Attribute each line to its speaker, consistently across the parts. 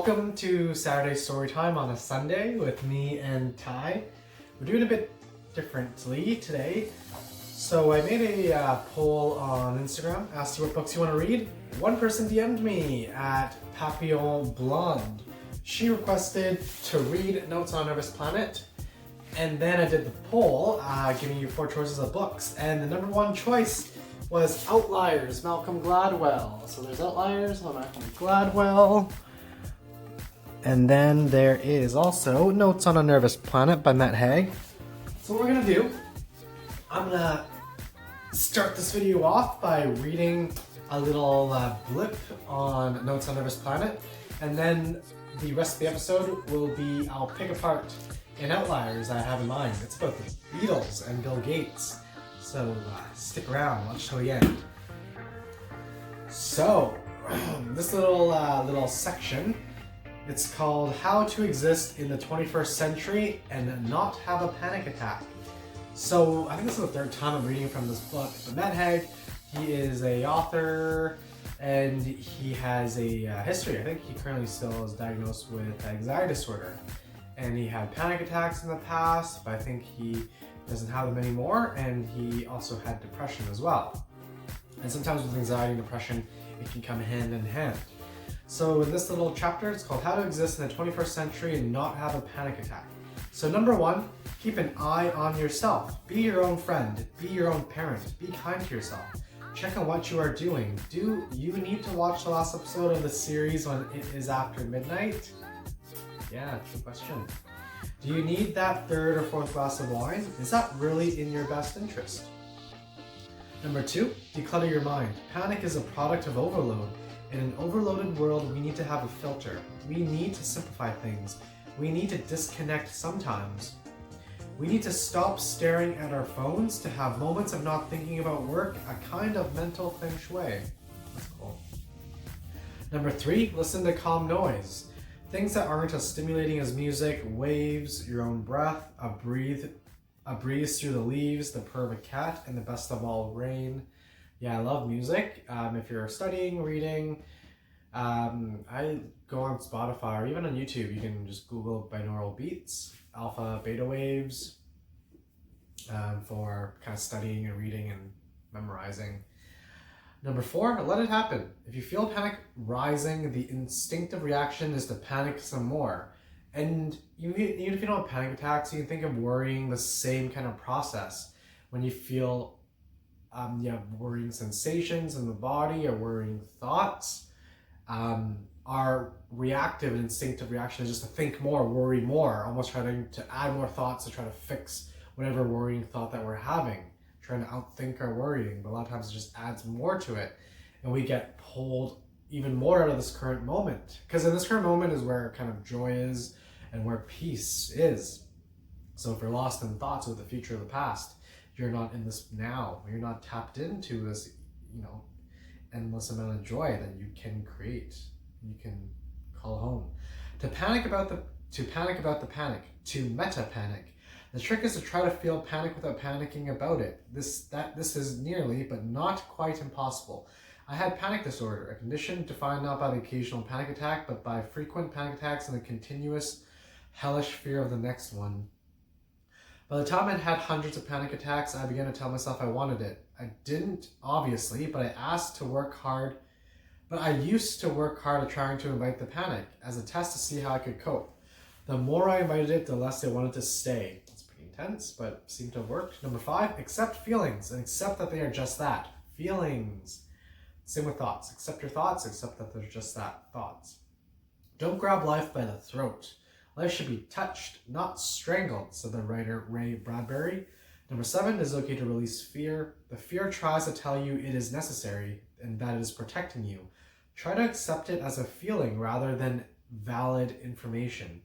Speaker 1: Welcome to Saturday Storytime on a Sunday with me and Ty. We're doing a bit differently today. So I made a poll on Instagram, asked you what books you want to read. One person DM'd me at Papillon Blonde. She requested to read Notes on a Nervous Planet. And then I did the poll, giving you 4 choices of books. And the number 1 choice was Outliers, Malcolm Gladwell. So there's Outliers by Malcolm Gladwell. And then there is also Notes on a Nervous Planet by Matt Haig. So what we're gonna do, I'm gonna start this video off by reading a little blip on Notes on a Nervous Planet. And then the rest of the episode will be, I'll pick apart an Outliers I have in mind. It's about the Beatles and Bill Gates. So stick around, watch till the end. So, this little section, it's called How to Exist in the 21st Century and Not Have a Panic Attack. So, I think this is the 3rd time I'm reading from this book. But Matt Haig, he is an author and he has a history. I think he currently still is diagnosed with anxiety disorder. And he had panic attacks in the past, but I think he doesn't have them anymore, and he also had depression as well. And sometimes with anxiety and depression, it can come hand in hand. So in this little chapter, it's called How to Exist in the 21st Century and Not Have a Panic Attack. So number 1, keep an eye on yourself. Be your own friend, be your own parent, be kind to yourself. Check on what you are doing. Do you need to watch the last episode of the series when it is after midnight? Yeah, good question. Do you need that 3rd or 4th glass of wine? Is that really in your best interest? Number 2, declutter your mind. Panic is a product of overload. In an overloaded world, we need to have a filter. We need to simplify things. We need to disconnect sometimes. We need to stop staring at our phones to have moments of not thinking about work, a kind of mental feng shui. That's cool. Number 3, listen to calm noise. Things that aren't as stimulating as music, waves, your own breath, a breeze through the leaves, the purr of a cat, and the best of all, rain. Yeah, I love music. If you're studying, reading, I go on Spotify or even on YouTube. You can just Google binaural beats, alpha, beta waves, for kind of studying and reading and memorizing. Number 4, let it happen. If you feel panic rising, the instinctive reaction is to panic some more. And even if you don't have panic attacks, you can think of worrying the same kind of process. When you feel worrying sensations in the body or worrying thoughts, our reactive and instinctive reaction is just to think more, worry more, almost trying to add more thoughts to try to fix whatever worrying thought that we're having. Trying to outthink our worrying, but a lot of times it just adds more to it, and we get pulled even more out of this current moment, because in this current moment is where kind of joy is and where peace is. So if you're lost in thoughts of the future or the past, you're not in this now, you're not tapped into this endless amount of joy that you can create, you can call home. To panic about the panic, to meta panic. The trick is to try to feel panic without panicking about it. This is nearly, but not quite impossible. I had panic disorder, a condition defined not by the occasional panic attack, but by frequent panic attacks and the continuous hellish fear of the next one. By the time I'd had hundreds of panic attacks, I began to tell myself I wanted it. I didn't, obviously, but I used to work hard at trying to invite the panic as a test to see how I could cope. The more I invited it, the less I wanted to stay. Intense, but seem to have worked. Number 5, accept feelings and accept that they are just that, feelings. Same with thoughts. Accept your thoughts, accept that they're just that, thoughts. Don't grab life by the throat. Life should be touched, not strangled, said the writer Ray Bradbury. Number 7, it is okay to release fear. The fear tries to tell you it is necessary and that it is protecting you. Try to accept it as a feeling rather than valid information.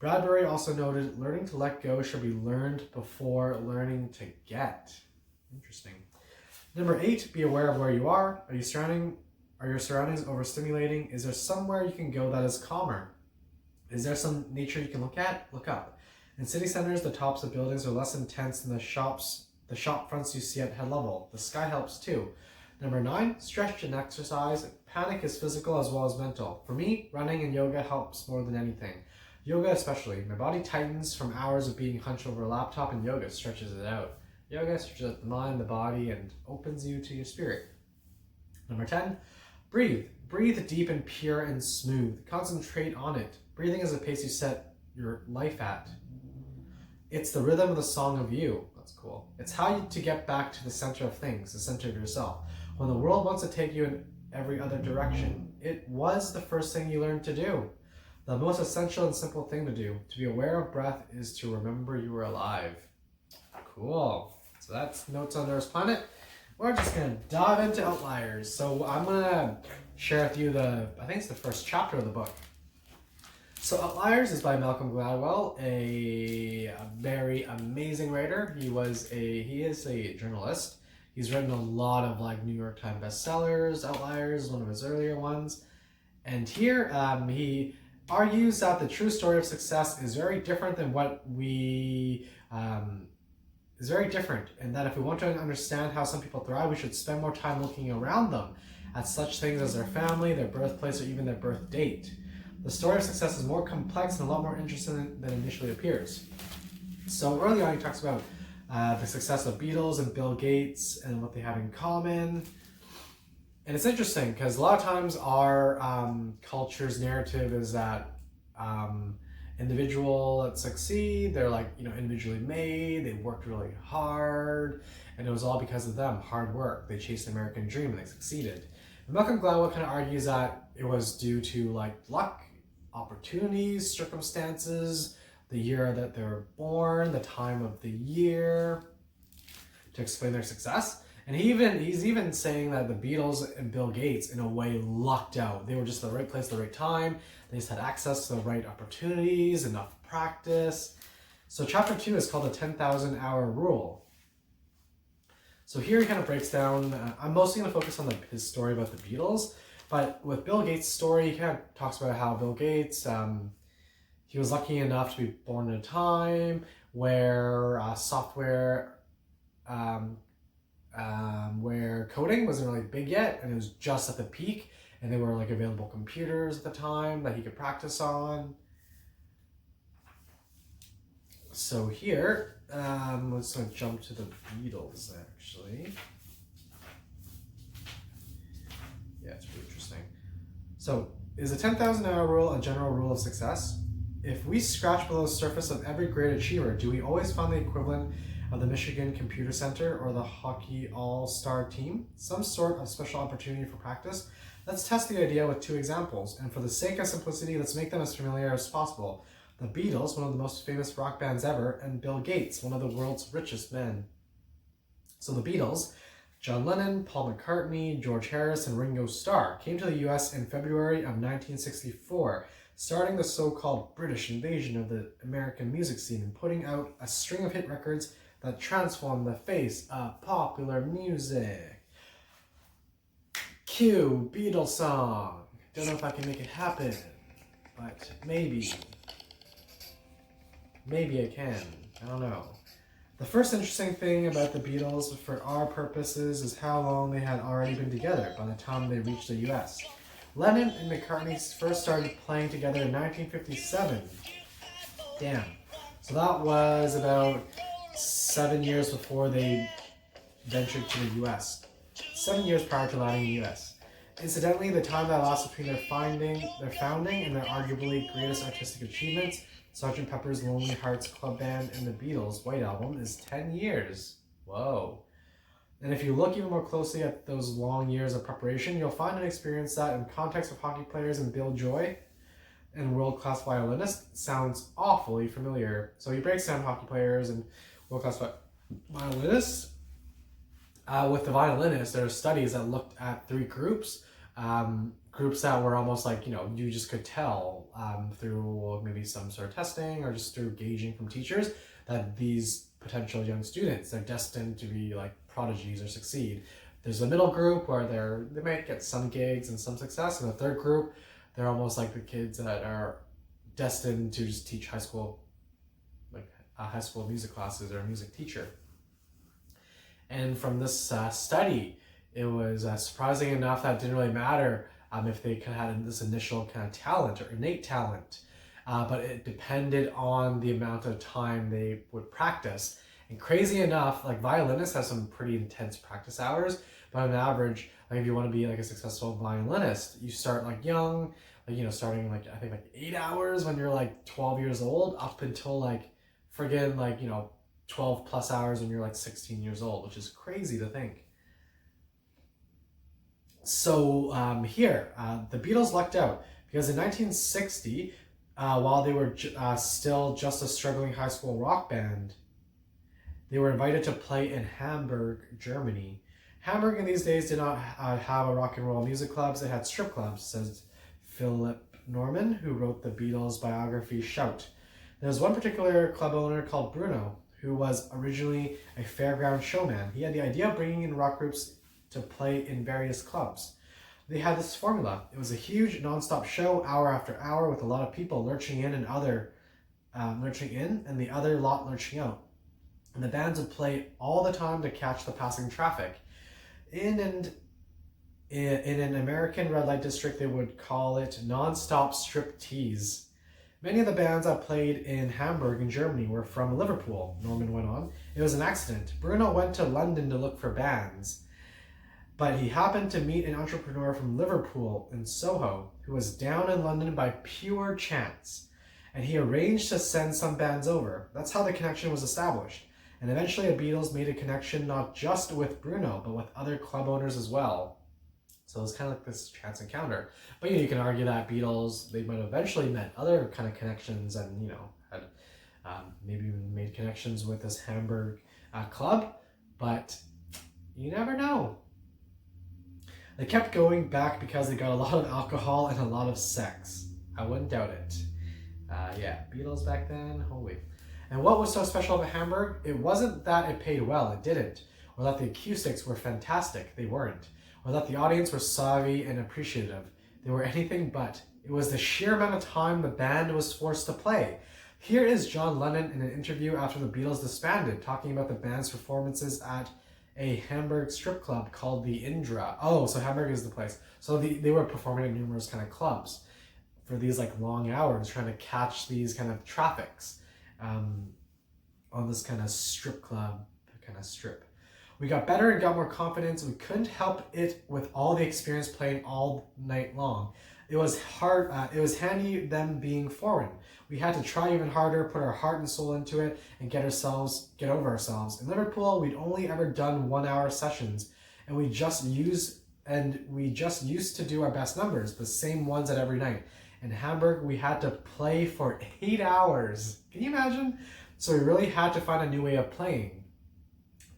Speaker 1: Bradbury also noted, learning to let go should be learned before learning to get. Interesting. Number 8, be aware of where you are. Are your surroundings overstimulating? Is there somewhere you can go that is calmer? Is there some nature you can look at? Look up. In city centers, the tops of buildings are less intense than the shop fronts you see at head level. The sky helps too. Number 9, stretch and exercise. Panic is physical as well as mental. For me, running and yoga helps more than anything. Yoga especially. My body tightens from hours of being hunched over a laptop, and yoga stretches it out. Yoga stretches out the mind, the body, and opens you to your spirit. Number 10, breathe. Breathe deep and pure and smooth. Concentrate on it. Breathing is the pace you set your life at. It's the rhythm of the song of you. That's cool. It's how to get back to the center of things, the center of yourself. When the world wants to take you in every other direction, it was the first thing you learned to do. The most essential and simple thing to do, to be aware of breath, is to remember you are alive. Cool. So that's Notes on Earth's Planet. We're just going to dive into Outliers. So I'm going to share with you I think it's the first chapter of the book. So Outliers is by Malcolm Gladwell, a very amazing writer. He is a journalist. He's written a lot of New York Times bestsellers. Outliers is one of his earlier ones. And here he argues that the true story of success is very different than what is very different, and that if we want to understand how some people thrive, we should spend more time looking around them at such things as their family, their birthplace, or even their birth date. The story of success is more complex and a lot more interesting than initially appears. So early on, he talks about the success of Beatles and Bill Gates and what they have in common. And it's interesting because a lot of times our culture's narrative is that individual that succeed, they're individually made, they worked really hard, and it was all because of them, hard work. They chased the American dream and they succeeded. And Malcolm Gladwell kind of argues that it was due to luck, opportunities, circumstances, the year that they were born, the time of the year, to explain their success. And he's even saying that the Beatles and Bill Gates, in a way, lucked out. They were just at the right place at the right time. They just had access to the right opportunities, enough practice. So chapter 2 is called the 10,000 Hour Rule. So here he kind of breaks down, I'm mostly going to focus on his story about the Beatles, but with Bill Gates' story, he kind of talks about how Bill Gates, he was lucky enough to be born in a time where where coding wasn't really big yet, and it was just at the peak, and there were available computers at the time that he could practice on. So here, let's jump to the Beatles actually. Yeah, it's pretty interesting. So, is the 10,000 hour rule a general rule of success? If we scratch below the surface of every great achiever, do we always find the equivalent of the Michigan Computer Center or the hockey all-star team? Some sort of special opportunity for practice? Let's test the idea with 2 examples, and for the sake of simplicity, let's make them as familiar as possible. The Beatles, one of the most famous rock bands ever, and Bill Gates, one of the world's richest men. So the Beatles, John Lennon, Paul McCartney, George Harris, and Ringo Starr, came to the US in February of 1964, starting the so-called British invasion of the American music scene and putting out a string of hit records that transformed the face of popular music. Cue Beatles song. Don't know if I can make it happen, but maybe I can. I don't know. The first interesting thing about the Beatles, for our purposes, is how long they had already been together by the time they reached the US. Lennon and McCartney first started playing together in 1957. Damn. So that was about 7 years before they ventured to the US. 7 years prior to landing in the US. Incidentally, the time that elapsed between their founding and their arguably greatest artistic achievements, Sgt. Pepper's Lonely Hearts Club Band and the Beatles' White Album, is 10 years. Whoa. And if you look even more closely at those long years of preparation, you'll find and experience that in context of hockey players and Bill Joy and world-class violinists sounds awfully familiar. So he breaks down hockey players and world-class violinists. With the violinists, there are studies that looked at 3 groups. Groups that were almost you just could tell through maybe some sort of testing or just through gauging from teachers that these potential young students, they're destined to be prodigies or succeed. There's a middle group where they might get some gigs and some success, and the third group, they're almost like the kids that are destined to just teach high school music classes or a music teacher. And from this study, it was surprising enough that it didn't really matter if they kind of had this initial kind of talent or innate talent, but it depended on the amount of time they would practice. And crazy enough, like violinists have some pretty intense practice hours, but on average, like if you want to be like a successful violinist, you start like young, like, you know, starting like, I think like 8 hours when you're like 12 years old up until like friggin' like, you know, 12 plus hours when you're like 16 years old, which is crazy to think. So the Beatles lucked out because in 1960, while they were still just a struggling high school rock band, they were invited to play in Hamburg, Germany. Hamburg in these days did not have a rock and roll music clubs, it had strip clubs, says Philip Norman, who wrote the Beatles biography Shout. There's one particular club owner called Bruno, who was originally a fairground showman. He had the idea of bringing in rock groups to play in various clubs. They had this formula. It was a huge non-stop show, hour after hour, with a lot of people lurching in and the other lot lurching out. And the bands would play all the time to catch the passing traffic. In an American red light district, they would call it non-stop strip tease. Many of the bands that played in Hamburg in Germany were from Liverpool, Norman went on. It was an accident. Bruno went to London to look for bands, but he happened to meet an entrepreneur from Liverpool in Soho who was down in London by pure chance, and he arranged to send some bands over. That's how the connection was established. And eventually the Beatles made a connection not just with Bruno, but with other club owners as well. So it was kind of like this chance encounter. But you know, you can argue that Beatles, they might have eventually met other kind of connections and, you know, had maybe even made connections with this Hamburg club, but you never know. They kept going back because they got a lot of alcohol and a lot of sex. I wouldn't doubt it. Beatles back then, holy. And what was so special about Hamburg? It wasn't that it paid well, it didn't. Or that the acoustics were fantastic, they weren't. Or that the audience were savvy and appreciative. They were anything but. It was the sheer amount of time the band was forced to play. Here is John Lennon in an interview after the Beatles disbanded, talking about the band's performances at a Hamburg strip club called the Indra. Oh, so Hamburg is the place. So they were performing at numerous kind of clubs for these like long hours, trying to catch these kind of traffics. On this kind of strip club, kind of strip. We got better and got more confidence. We couldn't help it with all the experience playing all night long. It was hard. It was handy them being foreign. We had to try even harder, put our heart and soul into it, and get over ourselves. In Liverpool, we'd only ever done 1 hour sessions, and we just used to do our best numbers, the same ones at every night. In Hamburg, we had to play for 8 hours. Can you imagine? So we really had to find a new way of playing.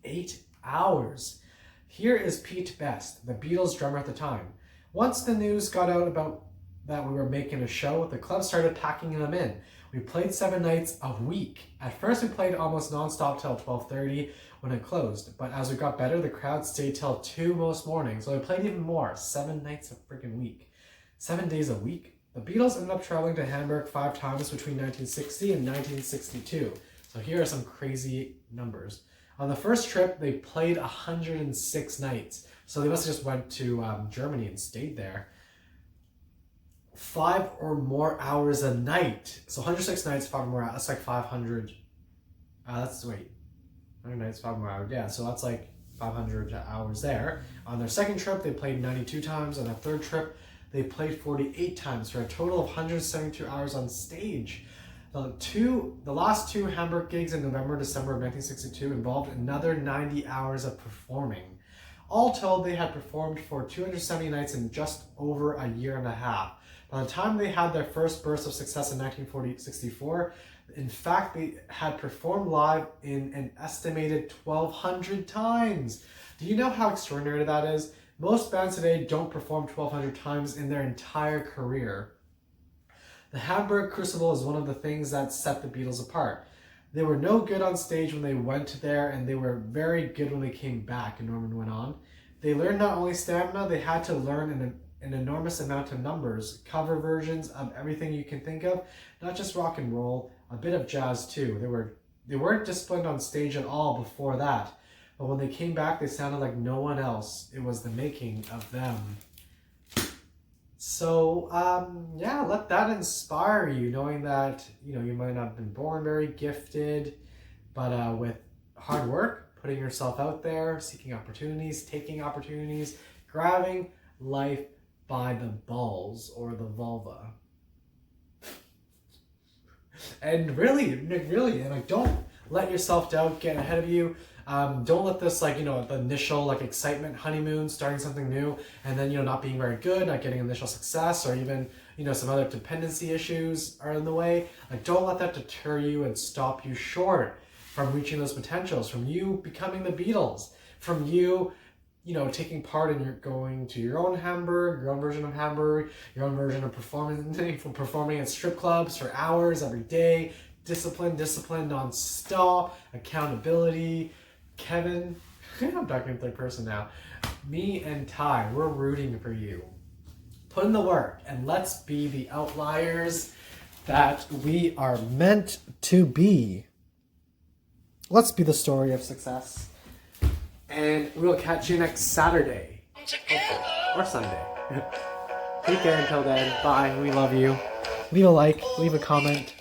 Speaker 1: 8 hours. Here is Pete Best, the Beatles drummer at the time. Once the news got out about that we were making a show, the club started packing them in. We played 7 nights a week. At first we played almost non-stop till 12:30 when it closed, but as we got better, the crowd stayed till 2 most mornings, so we played even more. 7 nights a freaking week. 7 days a week. The Beatles ended up traveling to Hamburg 5 times between 1960 and 1962. So here are some crazy numbers. On the first trip, they played 106 nights. So they must have just went to Germany and stayed there. 5 or more hours a night. So 106 nights, 5 or more hours. That's like 500. 100 nights, 5 more hours. Yeah, so that's like 500 hours there. On their second trip, they played 92 times. On their third trip, they played 48 times for a total of 172 hours on stage. The last 2 Hamburg gigs in November, December of 1962 involved another 90 hours of performing. All told, they had performed for 270 nights in just over a year and a half. By the time they had their first burst of success in 1964, in fact, they had performed live in an estimated 1,200 times. Do you know how extraordinary that is? Most bands today don't perform 1,200 times in their entire career. The Hamburg Crucible is one of the things that set the Beatles apart. They were no good on stage when they went there, and they were very good when they came back, and Norman went on. They learned not only stamina, they had to learn an enormous amount of numbers, cover versions of everything you can think of, not just rock and roll, a bit of jazz too. They weren't disciplined on stage at all before that. but when they came back, they sounded like no one else. It was the making of them. So, yeah, let that inspire you, knowing that, you might not have been born very gifted, but with hard work, putting yourself out there, seeking opportunities, taking opportunities, grabbing life by the balls or the vulva. And really, and don't let your self-doubt get ahead of you. Don't let this, the initial, excitement, honeymoon, starting something new, and then, not being very good, not getting initial success, or even, some other dependency issues are in the way. Don't let that deter you and stop you short from reaching those potentials, from you becoming the Beatles, from you, taking part in going to your own Hamburg, your own version of Hamburg, your own version of performing at strip clubs for hours every day, discipline non-stop, accountability. Kevin, I'm talking in third person now. Me and Ty, we're rooting for you. Put in the work and let's be the outliers that we are meant to be. Let's be the story of success. And we'll catch you next Saturday. Or Sunday. Take care until then. Bye. We love you. Leave a like, leave a comment.